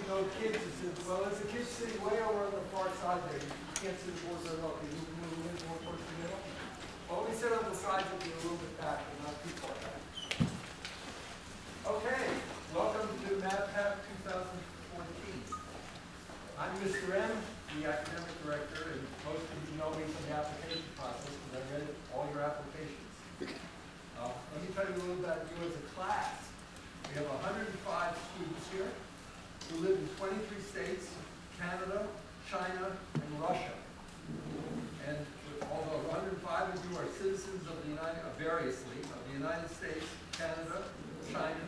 know kids, well, there's a kid sitting way over on the far side there. You can't see the board very well. Can you move a little more towards the middle? Well, let me sit on the sides of you a little bit back, but not too far back. Okay, welcome to Mathpath2014. I'm Mr. M, the academic director, and most of you know me from the application process because I read all your applications. Let me tell you a little about you as a class. We have 105 students here who live in 23 states, Canada, China, and Russia. And although 105 of you are citizens of the United States, Canada, China,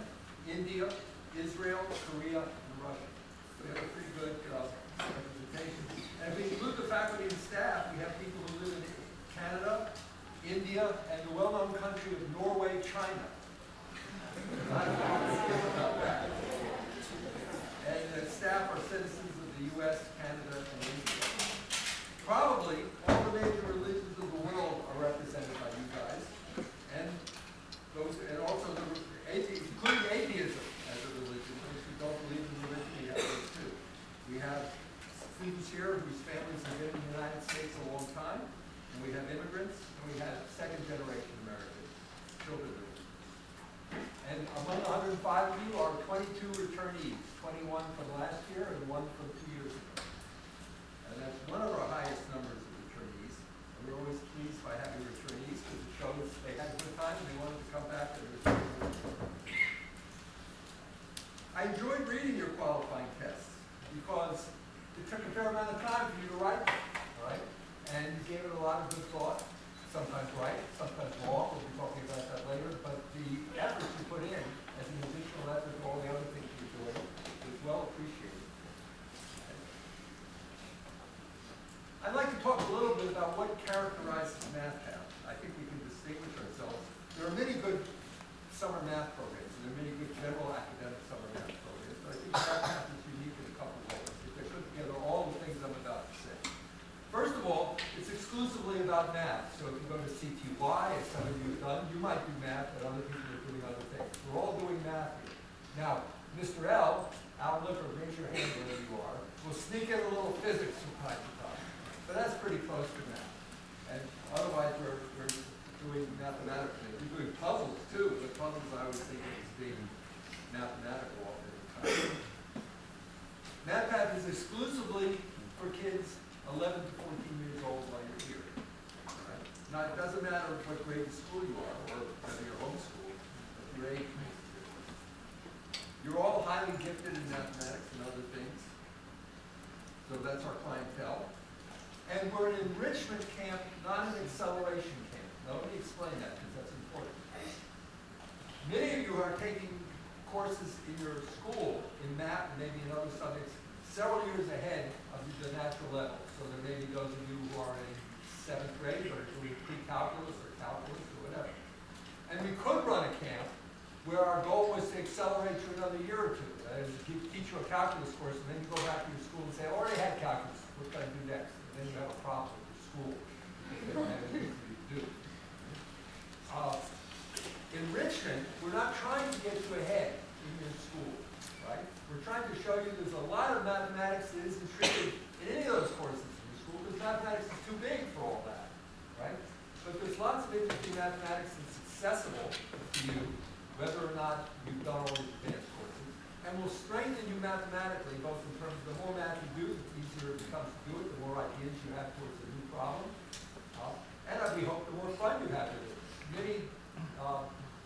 India, Israel, Korea, and Russia. So we have a pretty good representation. And if we include the faculty and staff, we have people who live in Canada, India, and the well-known country of Norway, China. And the staff are citizens of the U.S., Canada, and India. Probably all the major religions of the world are represented by you guys, and also including atheism as a religion. Those who don't believe in religion, we have those too. We have students here whose families have been in the United States a long time, and we have immigrants, and we have second-generation American children. And among 105 of you are 22 returnees, 21 from last year and 1 from 2 years ago. And that's one of our highest numbers of returnees. And we're always pleased by having returnees because it shows they had a good time and they wanted to come back and return. I enjoyed reading your qualifying tests because it took a fair amount of time for you to write them, right? And you gave it a lot of good thought. Sometimes right, sometimes wrong. We'll be talking about that later. But the effort you put in as an additional effort to all the other things you're doing is well appreciated. I'd like to talk a little bit about what characterizes Mathpath. I think we can distinguish ourselves. There are many good summer math programs, and there are many good general academic summer math programs. But I think Mathpath is unique in a couple of ways. If they put together all the things I'm about to say. First of all, it's exclusively about math. So if you go to CTY, as some of you have done, you might do math, but other people are doing other things. We're all doing math here. Now, Mr. L, Al Lippert, raise your hand wherever you are, will sneak in a little physics from time to time. But that's pretty close to math. And otherwise, we're doing mathematical things. We're doing puzzles, too. The puzzles I always think of as being mathematical all the time. Mathpath is exclusively for kids 11 to 14 years old while you're here. Right? Now, it doesn't matter what grade of school you are, or whether you're homeschooled, but your age makes a difference. You're all highly gifted in mathematics and other things. So that's our clientele. And we're an enrichment camp, not an acceleration camp. Now, let me explain that, because that's important. Many of you are taking courses in your school in math and maybe in other subjects several years ahead of the natural level. So there may be those of you who are in 7th grade or doing pre-calculus or calculus or whatever. And we could run a camp where our goal was to accelerate you another year or two. That is, teach you a calculus course, and then you go back to your school and say, I already had calculus, what can I do next? And then you have a problem with your school. You don't have anything for you to do. Enrichment, we're not trying to get you ahead in your school. Right? We're trying to show you there's a lot of mathematics that isn't treated in any of those courses in your school because mathematics is too big for all that. Right? But there's lots of interesting mathematics that's accessible to you, whether or not you've done all these advanced courses. And will strengthen you mathematically, both in terms of the more math you do, the easier it becomes to do it, the more ideas you have towards a new problem. And we hope the more fun you have with it. Many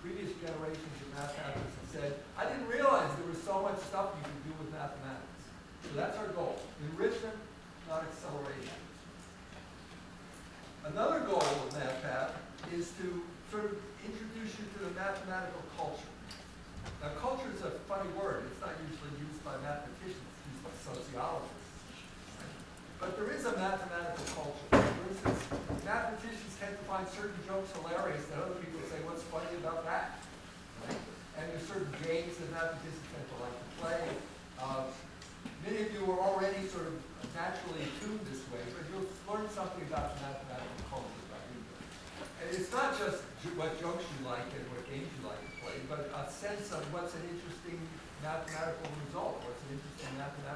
previous generations of mathematics have said, I didn't realize there was so much stuff you could do with mathematics. So that's our goal. Enrichment, not acceleration. Another goal of Mathpath is to sort of introduce you to the mathematical culture. Now, culture is a funny word. It's not usually used by mathematicians. It's used by sociologists. Right? But there is a mathematical culture. For instance, mathematicians tend to find certain jokes hilarious that other people say, what's funny about that? Right? And there's certain games that mathematicians tend to like to play. Many of you are already sort of naturally attuned this way, but you'll learn something about the mathematical culture by doing that. And it's not just what jokes you like and what games you like to play, but a sense of what's an interesting mathematical result, what's an interesting mathematical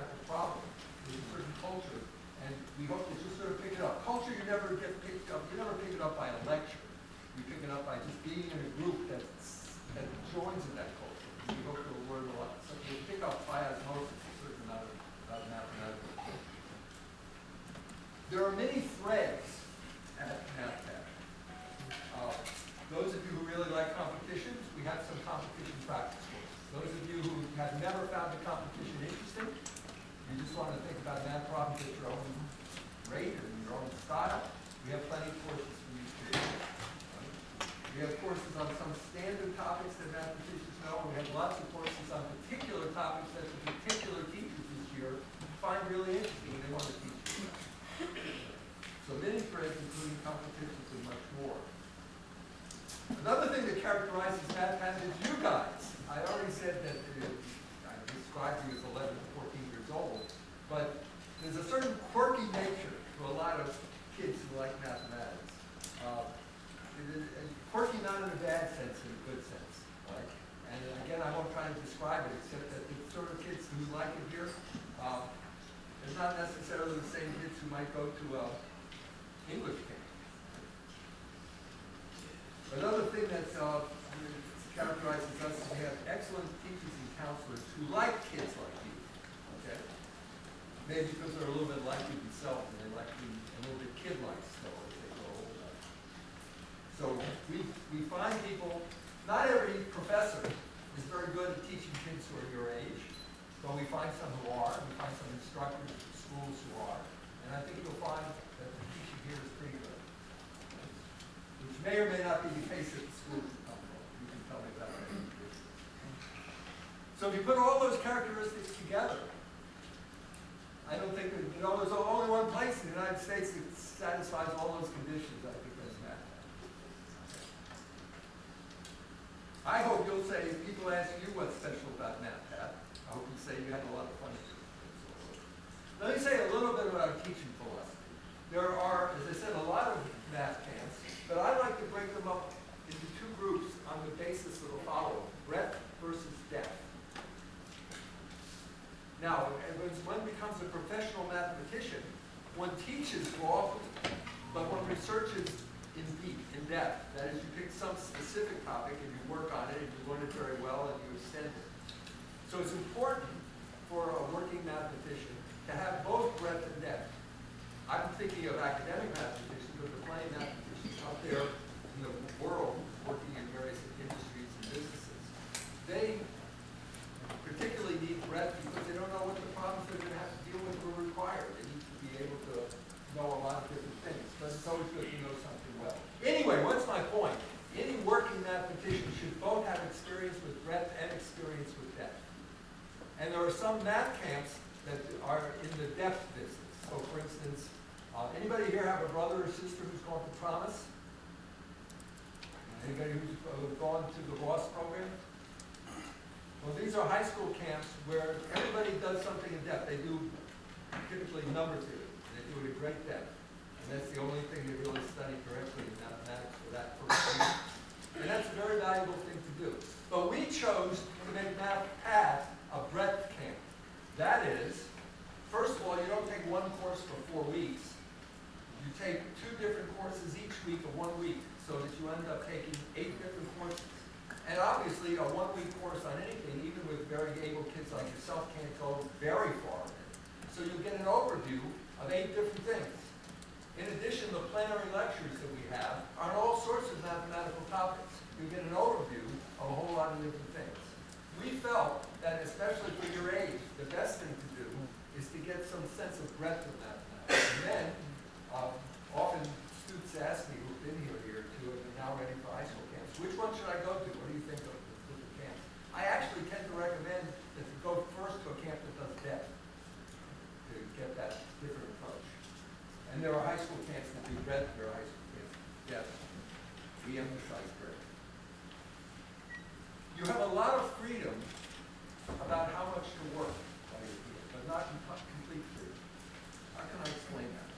There are many threads at Mathpath. Those of you who really like competitions, we have some competition practice courses. Those of you who have never found a competition interesting, you just want to think about math problems at your own rate or your own style, we have plenty of courses for you to do. We have courses on some standard topics that mathematicians know. We have lots of courses on particular topics that the particular teachers this year find really interesting and they want to teach you about. So many threads, including competitions and much more. Another thing that characterizes Mathpath is you guys. I already said that I described you as 11 to 14 years old, but there's a certain quirky nature to a lot of kids who like mathematics. Quirky not in a bad sense, in a good sense. Right? And again, I won't try to describe it, except that the sort of kids who like it here, they're not necessarily the same kids who might go to English camp. Another thing that characterizes us is we have excellent teachers and counselors who like kids like you. Okay? Maybe because they're a little bit like you themselves and they like to be a little bit kid-like still as they grow older. So we find people, not every professor is very good at teaching kids who are your age, but we find some who are, and we find some instructors at schools who are, and I think you'll find that the teaching here is pretty good. Which may or may not be the case at the schools you come from. You can tell me that. So if you put all those characteristics together, I don't think that, there's only one place in the United States that satisfies all those conditions. I think that's Mathpath. I hope you'll say, if people ask you what's special about Mathpath, I hope you say you had a lot of fun with it. Let me say a little bit about teaching philosophy. There are, as I said, a lot of math camps, but I like to break them up into two groups on the basis of the following: breadth versus depth. Now, when one becomes a professional mathematician, one teaches broadly, but one researches in deep, in depth. That is, you pick some specific topic and you work on it and you learn it very well and you extend it. So it's important for a working mathematician to have both breadth and depth. I'm thinking of academic mathematicians, but there are plenty of mathematicians out there in the world working in various industries and businesses. They particularly need breadth because they don't know what the problems they're going to have to deal with will require. They need to be able to know a lot of different things, but it's always good to know something well. Anyway, what's my point? Any working mathematician should both have experience with breadth and experience with depth. And there are some math camps that are in the depth business. So for instance, anybody here have a brother or sister who's gone to Promise? Anybody who's gone to the Ross program? Well, these are high school camps where everybody does something in depth. They do typically number theory. They do it in great depth. And that's the only thing they really study correctly in mathematics for that first year. And that's a very valuable thing to do. But we chose to make Mathpath a breadth camp. That is, first of all, you don't take one course for 4 weeks. You take 2 different courses each week of 1 week, so that you end up taking 8 different courses. And obviously, a 1-week course on anything, even with very able kids like yourself, can't go very far in it. So you'll get an overview of 8 different things. In addition, the plenary lectures that we have are on all sorts of mathematical topics. You get an overview of a whole lot of different things. We felt that, especially for your age, the best thing to do is to get some sense of breadth of mathematics. And then, often students ask me who've been here too, and are now ready for high school camps, which one should I go to? What do you think of the different camps? I actually tend to recommend that you go first to a camp that does depth, to get that different approach. And there are high school camps that do breadth, there are high school camps that do depth. We emphasize breadth. You have a lot of freedom about how much to work while you're here, but not complete freedom. How can I explain that?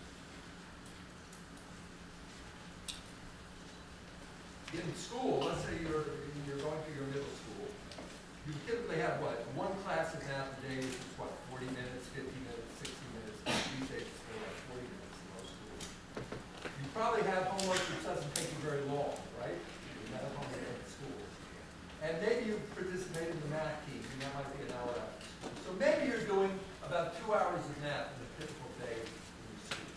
In school, let's say you're going to your middle school, you typically have what? 1 class of math a day, which is what? 40 minutes, 50 minutes, 60 minutes. These days it's more like 40 minutes in most schools. You probably have homework which doesn't take you very long, right? You have homework at school. And maybe you participate in the math team, and that might be an hour after school. So maybe you're doing about 2 hours of math in a typical day in your school.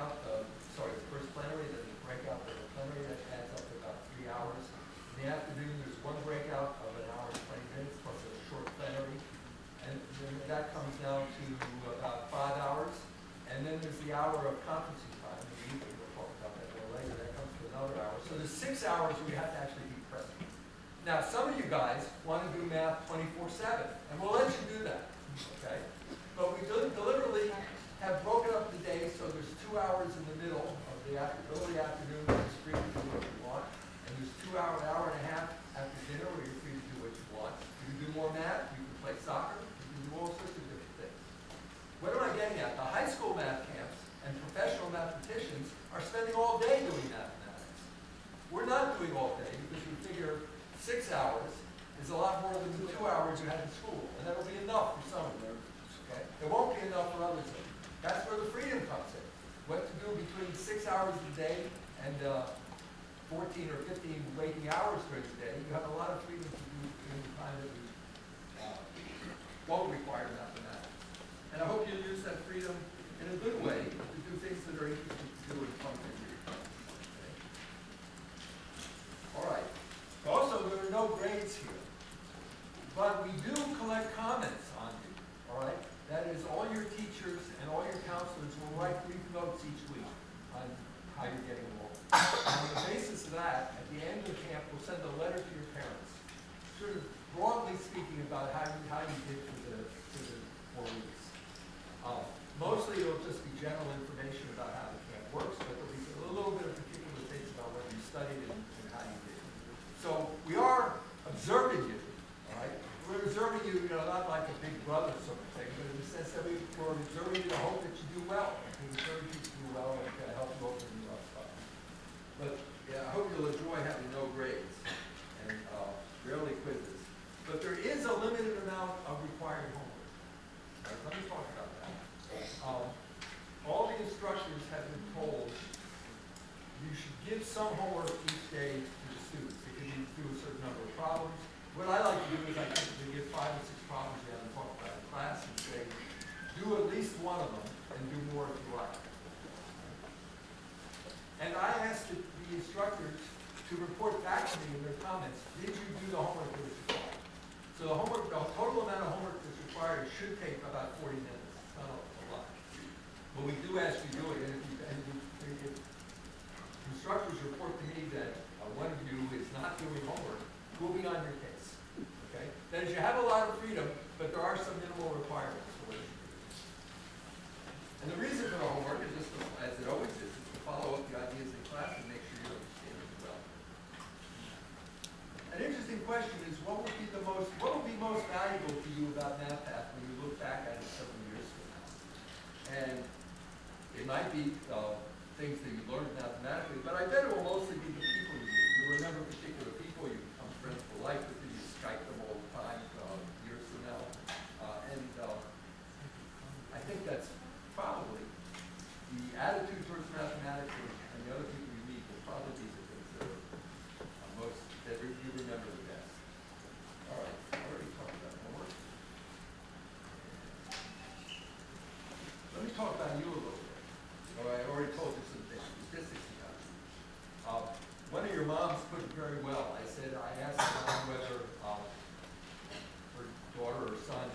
breakout, sorry, the first plenary, then the breakout for the plenary, that adds up to about 3 hours. In the afternoon, there's one breakout of an hour and 20 minutes, plus a short plenary. And then that comes down to about 5 hours. And then there's the hour of conferencing time. In the evening, we'll talk about that a little later. That comes to another hour. So there's 6 hours where you have to actually be present. Now, some of you guys want to do math 24/7, and we'll let you do that, okay? But we deliberately have broken up the day so there's 2 hours in the middle of the early afternoon where you're free to do what you want, and there's 2 hour, an hour and a half after dinner where you're free to do what you want. You can do more math, you can play soccer, you can do all sorts of different things. What am I getting at? The high school math camps and professional mathematicians are spending all day doing mathematics. We're not doing all day because we figure 6 hours is a lot more than the 2 hours you had in school, and that'll be enough for some of you. Okay? It won't be enough for others. That's where the freedom comes in. What to do between 6 hours a day and 14 or 15 waking hours during the day, you have a lot of freedom to do in the time that you won't require mathematics. And I hope you'll use that freedom in a good way to do things that are interesting to do and fun to do. Okay? All right. Also, there are no grades here, but we do collect comments on you, all right? That is, all your teachers and all your counselors will write brief notes each week on how you're getting along. And on the basis of that, at the end of the camp, we'll send a letter to your parents, sort of broadly speaking about how you did for the 4 weeks. Mostly it'll just be general information about how the camp works, but there'll be a little bit of particular things about what you studied and how you did. So we are observing you, all right? We're observing you, not like a big brother sort of thing, but in the sense that we're observing you to hope that you do well. We encourage you to do well and to help you over the rough stuff. But yeah, I hope you'll enjoy having no grades and rarely quizzes. But there is a limited amount of required homework. All right, let me talk about that. All the instructors have been told you should give some homework each day to the students. It can be through a certain number of problems. What I like to do is I typically give 5 or 6 problems you haven't talked about in class and say, do at least one of them and do more if you like. And I ask the instructors to report back to me in their comments, did you do the homework that was required? So the total amount of homework that's required should take about 40 minutes. It's not a lot. But we do ask you to do it, and if instructors report to me that one of you is not doing homework, we'll be on your case. Okay? That is, you have a lot of freedom, but there are some minimal requirements for what you do. And the reason for the homework is just, as it always is to follow up the ideas in class and make sure you understand it well. An interesting question is, what would be most valuable to you about Mathpath when you look back at it several years from now? And it might be things that you learned mathematically, but I bet it will mostly be the people you meet. You remember particular people, you become friends for life with them, you Skype them all the time, years from now. I think that's probably the attitude towards mathematics and the other people you meet will probably be the things that are most, that you remember the best. All right, I already talked about homework. Let me talk about you a little bit. All right, I already told you some statistics about you. One of your moms put it very well. I asked her mom whether her daughter or son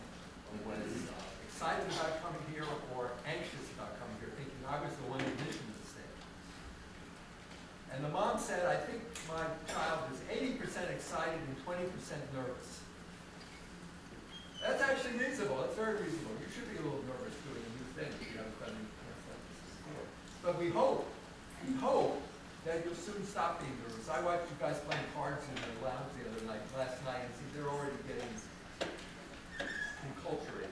was excited about coming here or anxious about coming here, thinking I was the one who initiated the stay. And the mom said, I think my child is 80% excited and 20% nervous. That's actually reasonable. That's very reasonable. You should be a little nervous doing a new thing if you haven't done anything like this before. But we hope that you'll soon stop being nervous. I watched you guys playing cards in the lounge last night, and see they're already getting enculturated.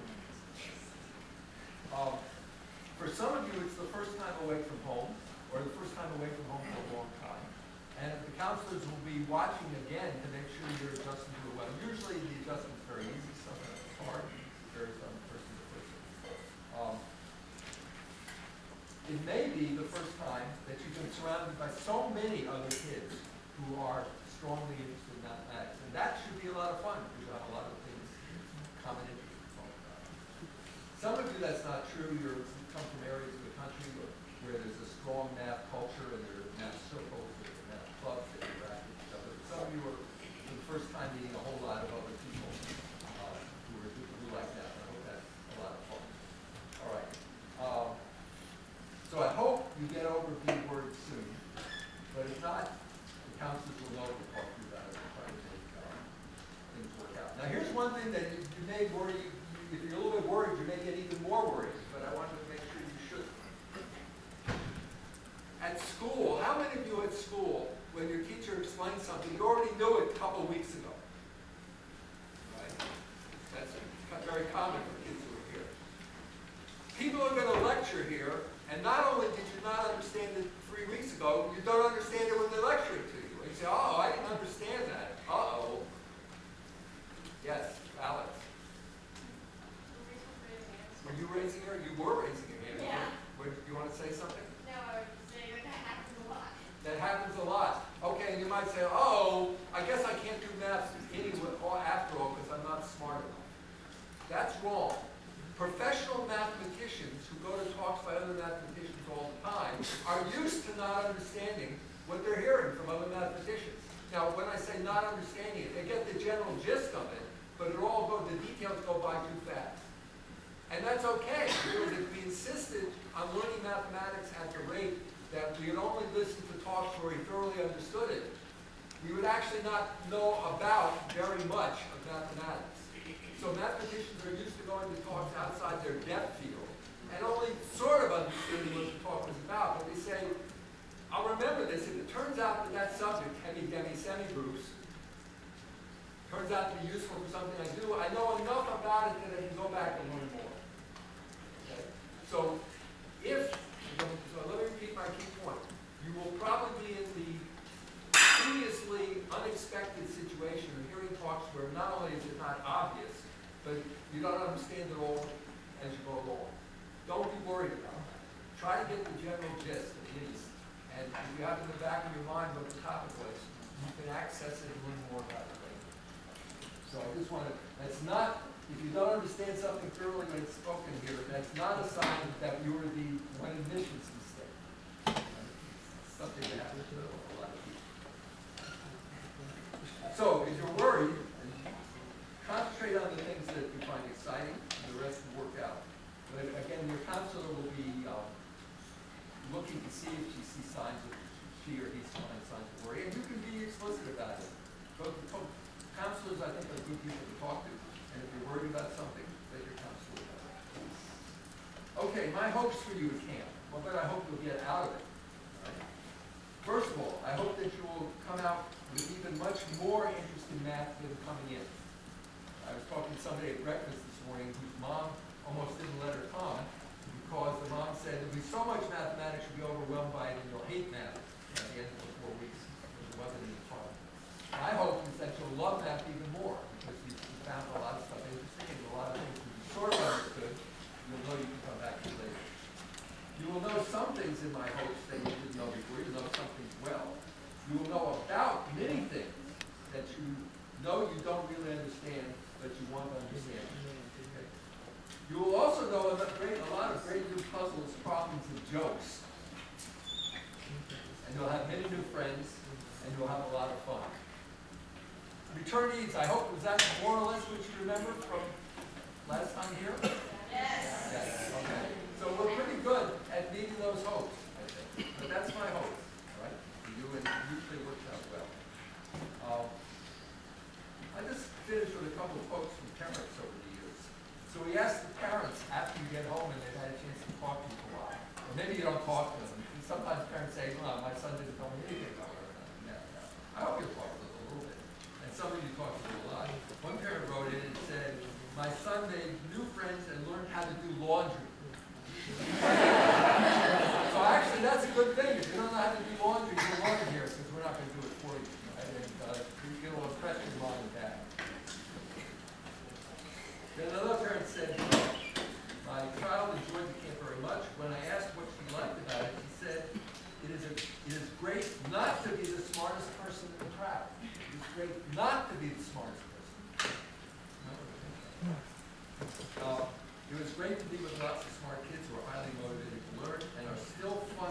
For some of you, it's the first time away from home, or the first time away from home for a long time. And the counselors will be watching again to make sure you're adjusting to it well. Usually the adjustment's very easy, sometimes it's hard. It varies from person to person. It may be the first time that you've been surrounded by so many other kids who are strongly interested in mathematics. And that should be a lot of fun because you have a lot of things, common interests to talk about. Some of you, that's not true. You come from areas of the country where there's a strong math culture and there are math circles and there are math clubs that interact with each other. Some of you are for the first time meeting a whole lot of other people who like math. I hope that's a lot of fun. All right. So I hope you get over B words soon, but if not, the counselors will know to talk to you about it and try to make things work out. Now here's one thing that you may worry, if you're a little bit worried, you may get even more worried, but I wanted to make sure you shouldn't. At school, how many of you at school, when your teacher explained something, you already knew it a couple of weeks ago? Right? That's very common for kids who are here. People are going to lecture here, and not only did you not understand it 3 weeks ago, you don't understand it when they're lecturing to you. And you say, oh, I didn't understand that. Uh-oh. Yes, Alex. Were you raising her? You were raising her hand. Yeah. You want to say something? No, I was saying that happens a lot. That happens a lot. Okay, and you might say, oh, I guess I can't do math anyway, after all because I'm not smart enough. That's wrong. Professional mathematicians who go to talks by other mathematicians all the time are used to not understanding what they're hearing from other mathematicians. Now, when I say not understanding it, they get the general gist of it, but the details go by too fast. And that's okay, because if we insisted on learning mathematics at the rate that we would only listen to talks where we thoroughly understood it, we would actually not know about very much of mathematics. So mathematicians are used to going to talks outside their depth field and only sort of understanding what the talk was about. But they say, I'll remember this, if it turns out that that subject, hemi, demi, semi-groups, turns out to be useful for something I do, I know enough about it that I can go back and learn more. Okay? So let me repeat my key point. You will probably be in the previously unexpected situation of hearing talks where not only is it not obvious, but you don't understand it all as you go along. Don't be worried about that. Try to get the general gist at least. And if you have in the back of your mind what the topic was, you can access it and learn more about it later. So I just want to, that's not, if you don't understand something thoroughly when it's spoken here, that's not a sign that you were the one admissions mistake. Something that happens to a lot of people. So if you're worried, concentrate on the things that you find exciting, and the rest will work out. But again, your counselor will be looking to see if she or he sees signs of worry, and you can be explicit about it. Counselors, I think, are good people to talk to, and if you're worried about something, let your counselor know. Okay, my hopes for you at camp. What I hope you'll get out of it. Right? First of all, I hope that you will come out with even much more interest in math than coming in. I was talking to somebody at breakfast this morning whose mom almost didn't let her come because the mom said, there'll be so much mathematics you'll be overwhelmed by it and you'll hate math at the end of the 4 weeks because it wasn't any fun. My hope is that you'll love math even more because you found a lot of stuff interesting and a lot of things that you sort of understood. You'll know you can come back to later. You will know some things in my hopes that you didn't know before. You'll know some things well. You will know about many things that you know you don't really understand, but you want to understand. Okay? You will also know a lot of great new puzzles, problems, and jokes. And you'll have many new friends, and you'll have a lot of fun. Returnees, I hope, was that more or less what you remember from last time here? Yes. Yes. Okay. So we're pretty good at meeting those hopes, I think. But that's my hope, all right? You and it usually works out well. I just finished with a couple of quotes from parents over the years. So we asked the parents after you get home and they've had a chance to talk to you for a while. Or maybe you don't talk to them. And sometimes parents say, well, my son didn't tell me anything about what I've done. I hope you'll talk to them a little bit. And some of you talk to them a lot. One parent wrote in and said, my son made new friends and learned how to do laundry. So actually, that's a good thing. If you don't know how to do laundry, you learn it here because we're not going to do it for you. Right? And you get a little pressure in mind with that. Then another parent said, my child enjoyed the camp very much. When I asked what she liked about it, she said, it is great not to be the smartest person in the crowd. It's great not to be the smartest person. It was great to be with lots of smart kids who are highly motivated to learn and are still fun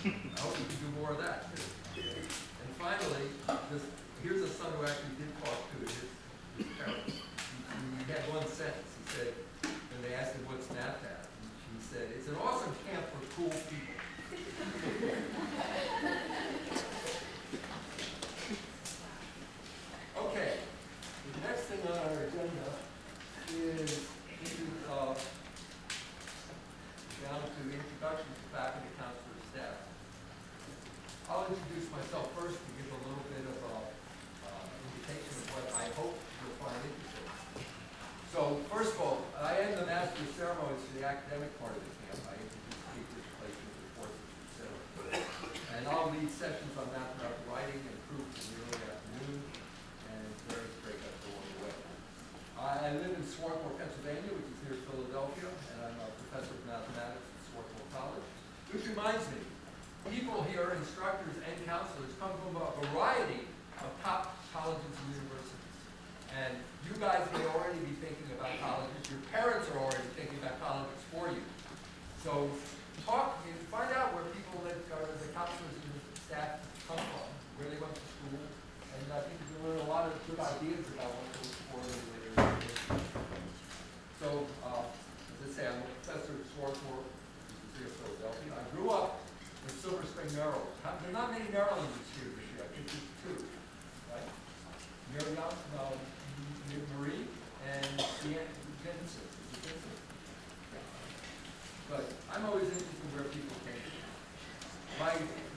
I hope we can do more of that too. And finally, here's a son who actually did talk to his parents. He had one sentence. He said, when they asked him what's Mathpath, he said, it's an awesome camp for cool people. Okay, the next thing on our agenda is down to the introduction to faculty, counselors, staff. I'll introduce myself first to give a little bit of indication of what I hope you'll find interesting. So, first of all, I am the master of ceremonies for the academic part of the camp. I introduce speakers, places, courses, etc. And I'll lead sessions on mathematical writing and proofs in the early afternoon, and various breakups along the way. I live in Swarthmore, Pennsylvania, which is near Philadelphia, and I'm a professor of mathematics at Swarthmore College. Which reminds me, people here, instructors and counselors, come from a variety of top colleges and universities. And you guys may already be thinking about colleges. Your parents are already thinking about colleges for you. So find out where people that are the counselors and the staff come from, where they went to school, and I think you'll learn a lot of good ideas about what to look for in later education. So, as I say, I'm a professor at Swarthmore, which is near Philadelphia. I grew up in Silver Spring, Maryland. There are not many Marylanders here this year. I think there's two, right? Marie and Vincent. But I'm always interested in where people came from.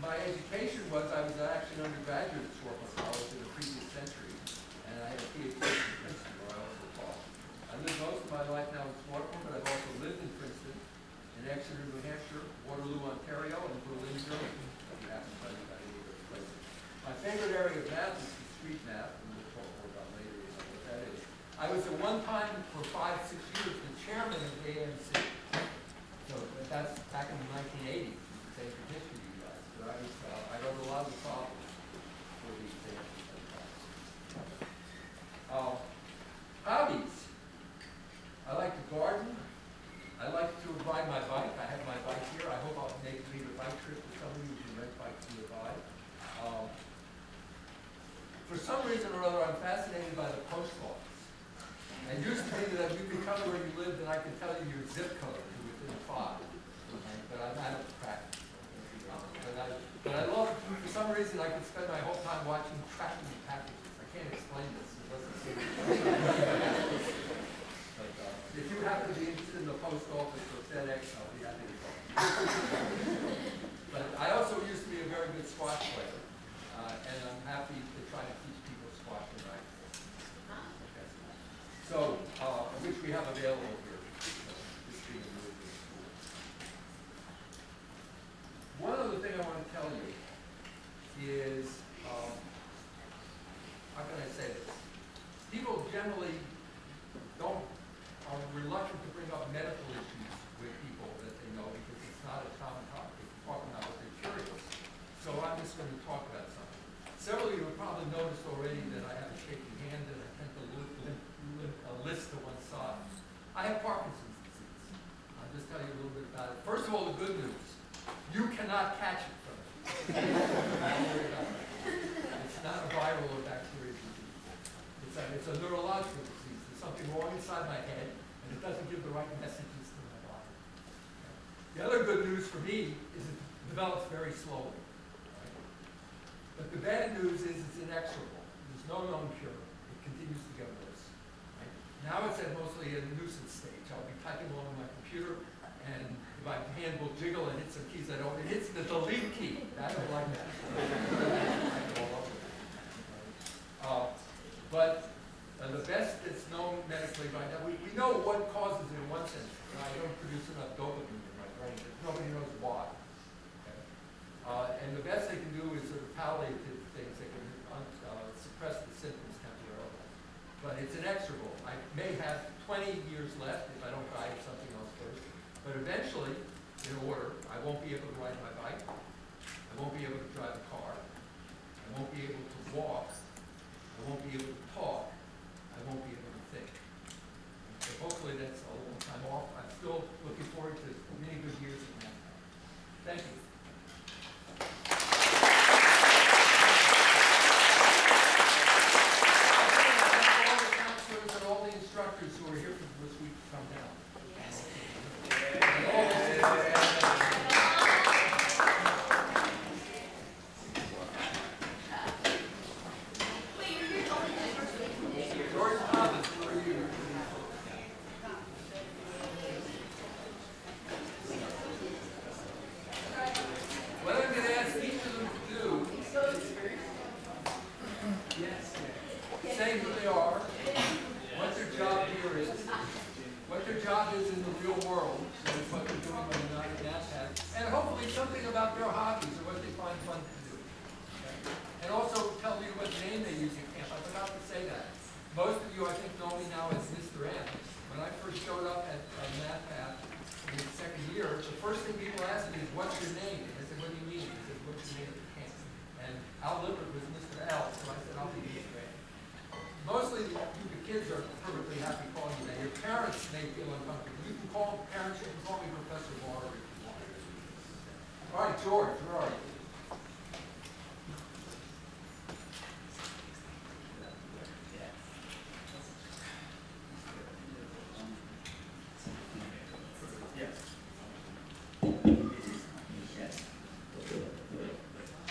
My education was, I was actually an undergraduate at Swarthmore College in the previous century, and I had a PhD in Princeton where I also taught. I live most of my life now in Swarthmore, but I've also lived in Princeton, in Exeter, New Hampshire, Waterloo, Ontario, and Berlin, Germany. You have to tell you about any of those places. My favorite area of math is discrete math, and we'll talk more about later what that is. I was at one time, for 5-6 years, the chairman of AMC. So that's back in the 1980s. It's ancient history, you guys. But I wrote a lot of the problems for the exams at the time. Hobbies. I like to garden. I like to ride my bike. I have my bike here. I hope I'll make a bike trip with somebody who can rent bikes nearby. For some reason or other, I'm fascinated by the post office. It used to be that you could tell me where you lived and I could tell you your zip code to within 5. Okay? But I don't practice. But I love, for some reason, I could spend my whole time watching tracking packages. I can't explain this. It doesn't seem But if you happen to be interested in the post office or FedEx, I'll be happy to talk. But I also used to be a very good squash player, and I'm happy to try to teach people squash and racquetball. Okay. So, which we have available here. This being a really good school. One other thing I want to tell you is, how can I say this? People generally are reluctant to bring up medical issues with people that they know because it's not a common topic. They're talking about what they're curious. So I'm just going to talk about something. Several of you have probably noticed already that I have a shaky hand and I tend to list to one side. I have Parkinson's disease. I'll just tell you a little bit about it. First of all, the good news. You cannot catch it from it. It's not a viral or bacterial disease. It's a neurological disease. There's something wrong inside my head, and it doesn't give the right messages to my body. The other good news for me is it develops very slowly. But the bad news is it's inexorable. There's no known cure. It continues to get worse. Right? Now it's at mostly a nuisance stage. I'll be typing along on my computer, and my hand will jiggle and hit some keys I don't. It hits the delete key. I don't like that. But the best that's known medically right now, we know what causes it in one sense. I don't produce enough dopamine in my brain, but nobody knows why. Okay? And the best they can do is sort of palliative things that can suppress the symptoms temporarily. But it's inexorable. I may have 20 years left if I don't die of something else first. But eventually, in order, I won't be able to ride my bike. I won't be able to drive a car. I won't be able to walk. I won't be able to talk. I won't be able to think. So hopefully that's a long time off. I'm still looking forward to many good years of math. Thank you. say who they are, what their job here is, what their job is in the real world, so it's what they're doing when they're not in Mathpath, and hopefully something about their hobbies or what they find fun to do. Okay? And also tell you what name they use in camp. I forgot to say that. Most of you, I think, know me now as Mr. M. When I first showed up at Mathpath in the second year, the first thing people asked me is, what's your name? And I said, what do you mean? He said, what's your name at the camp? And Al Lippert was Mr. L, so I said, I'll be Mr. M. Mostly the kids are perfectly happy calling you that. Your parents may feel uncomfortable. You can call parents, you can call me Professor Barber if you want. All right, George, where are you?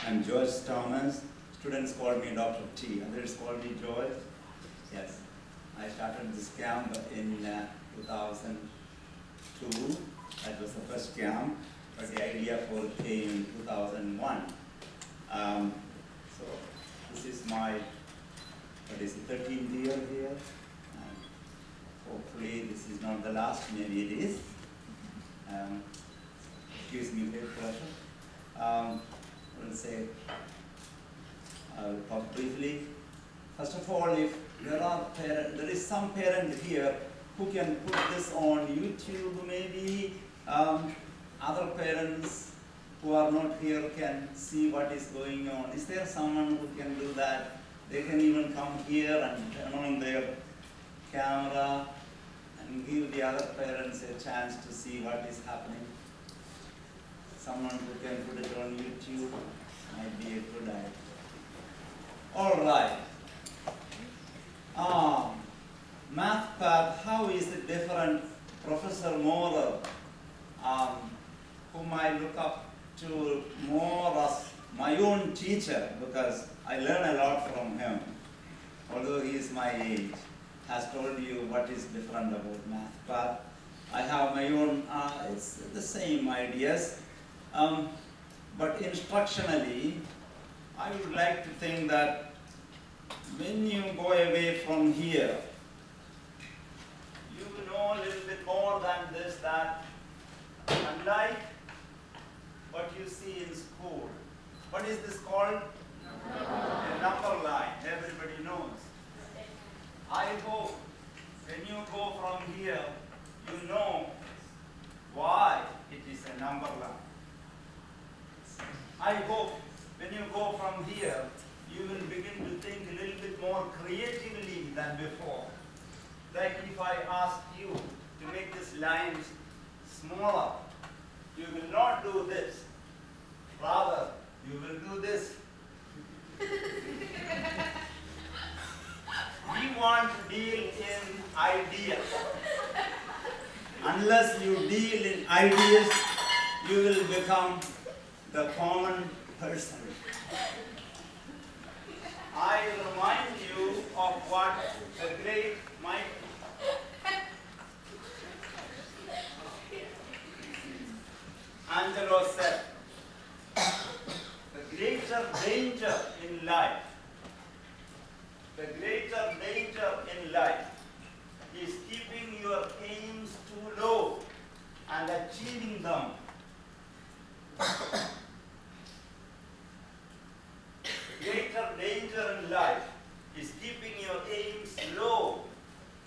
I'm George Thomas. Students call me Dr. T. Others call me George. Yes. I started this camp in 2002. That was the first camp, but the idea for it came in 2001. So this is my, what is it, 13th year here. And hopefully this is not the last, maybe it is. It gives me great pleasure. I will say, I'll talk briefly. First of all, if there is some parent here who can put this on YouTube, maybe other parents who are not here can see what is going on. Is there someone who can do that? They can even come here and turn on their camera and give the other parents a chance to see what is happening. Someone who can put it on YouTube might be a good idea. All right. Mathpath, how is it different? Professor Moore, whom I look up to more as my own teacher because I learn a lot from him, although he is my age, has told you what is different about Mathpath. I have my own, it's the same ideas. But instructionally, I would like to think that when you go away from here, you will know a little bit more than this, that unlike what you see in school. What is this called? A number line. Everybody knows. I hope when you go from here, you know why it is a number line. I hope when you go from here, you will begin to think a little bit more creatively than before. Like if I ask you to make these lines smaller, you will not do this. Rather, you will do this. We want to deal in ideas. Unless you deal in ideas, you will become the common person. I remind you of what the great Angelo said. The greater danger in life, is keeping your aims too low and achieving them. Greater danger in life is keeping your aims low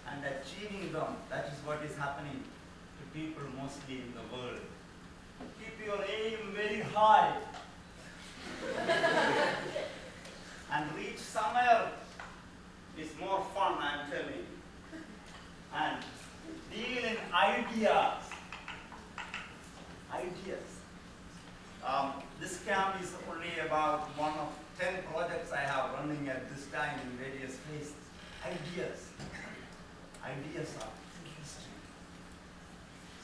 and achieving them. That is what is happening to people mostly in the world. Keep your aim very high and reach somewhere is more fun, I'm telling you. And deal in ideas. This camp is only about one of 10 projects I have running at this time in various phases. Ideas are interesting.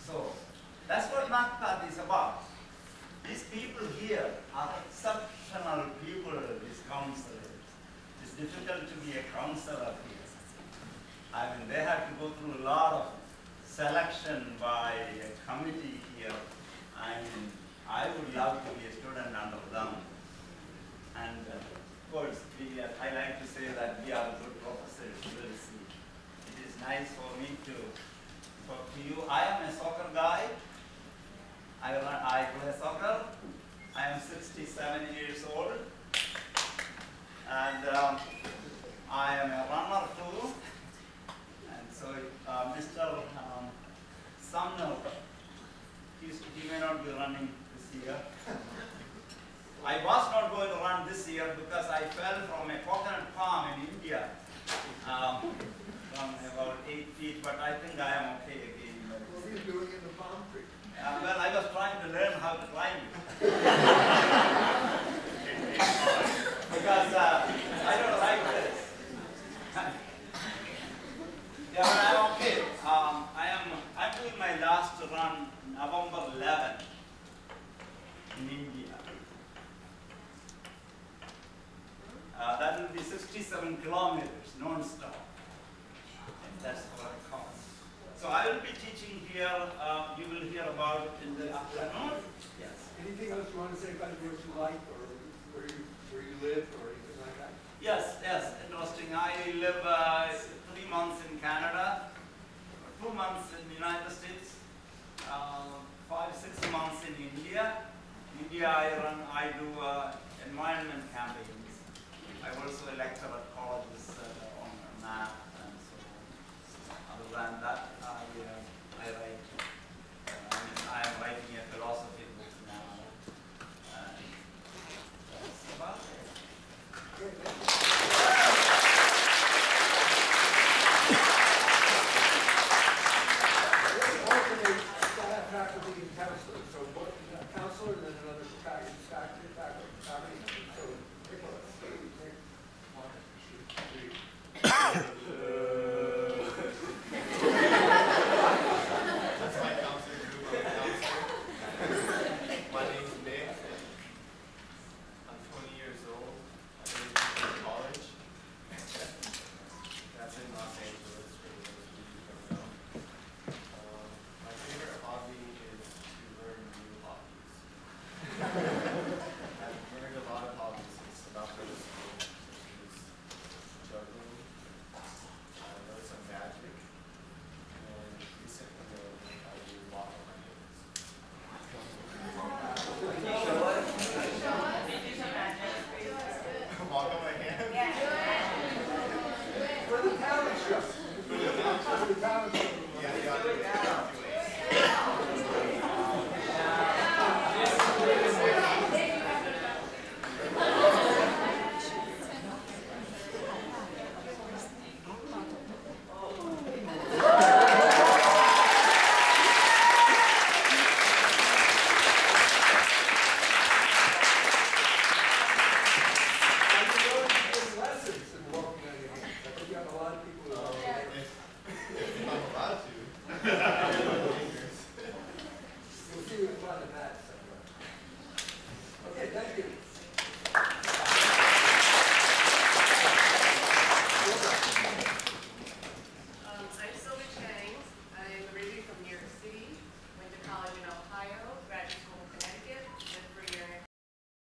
So that's what Mathpath is about. These people here are exceptional people, these counselors. It's difficult to be a counselor here. I mean, they have to go through a lot of selection by a committee here. I mean, I would love to be a student under them. And of course, I like to say that we are good professors years old, and I am a runner too. And so Mr. Sumner, he may not be running this year. I was not going to run this year because I fell from a coconut palm in India from about 8 feet, but I think I am okay again. What were you doing in the palm tree? Well, I was trying to learn how to climb it. Because I don't like this. Yeah, but I'm okay. I'm doing my last run November 11 in India. That will be 67 kilometers non-stop. That's what it costs. So I will be teaching here. You will hear about it in the afternoon. Yes. Anything else you want to say about what you like, or where you live, or anything like that? Yes, interesting. I live 3 months in Canada, 2 months in the United States, 5-6 months in India. In India, I do environment campaigns. I also lecture at colleges on math, and so other than that, I write. I am writing a philosophy book now. That's about it. Great, thank you. Alternate staff, faculty, and counselors. So one counselor, and then another faculty. So Nicholas, take 1, 2, 3. That's my counselor group. I'm a counselor. My name's Nick. I'm 20 years old. I go to college. That's in Los Angeles for those of you who don't know. My favorite hobby is to learn new hobbies. I've learned a lot of hobbies since about middle school, such as juggling. I know some magic. And recently I learned how to do water walk on my hands. For the talent show. For the talent show. Lessons in walking on your hands. I think you have a lot of people who are If I'm allowed to. We'll see you in front of that somewhere. Okay, thank you. I'm Sylvie Chang. I'm originally from New York City. Went to college in Ohio.